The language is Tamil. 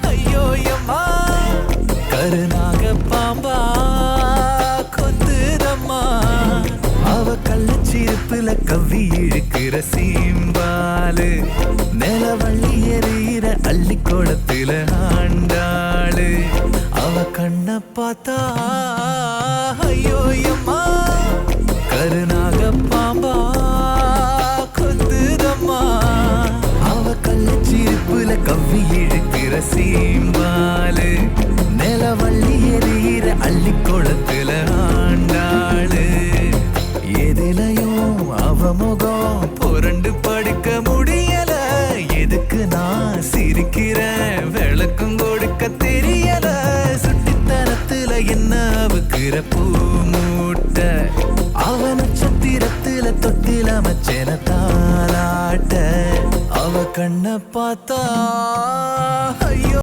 ஐயோ எம்மா கருநாக பாம்பா கொத்துதம்மா அவ கள்ளச்சிருப்புல கவ்வி இழுக்கிற சீம்பாலு நிலவள்ளி எறிகிற அள்ளி கோலத்துல ஆண்டாளு அவ கண்ண பார்த்தா ஐயோ எம்மா கருநாக பாம்பா கொத்துதம்மா அவ கள்ளச்சிருப்புல கவ்வி இழுக்கிற சீம்பாலு நிலவள்ளி எறிகிற அள்ளி கோலத்துல ஆண்டாளு எதிலையும் அவ முகம் புரண்டு படுக்க முடியல எதுக்கு நான் சிரிக்கிறேன் விளக்கும் கொடுக்க தெரியல சுட்டித்தனத்துல என்ன அவுக்கிற பூ மூட்ட அவ நட்சத்திரத்துல தொட்டில மச்சன தாளாட்ட அவ கண்ண பார்த்தா ஐயோ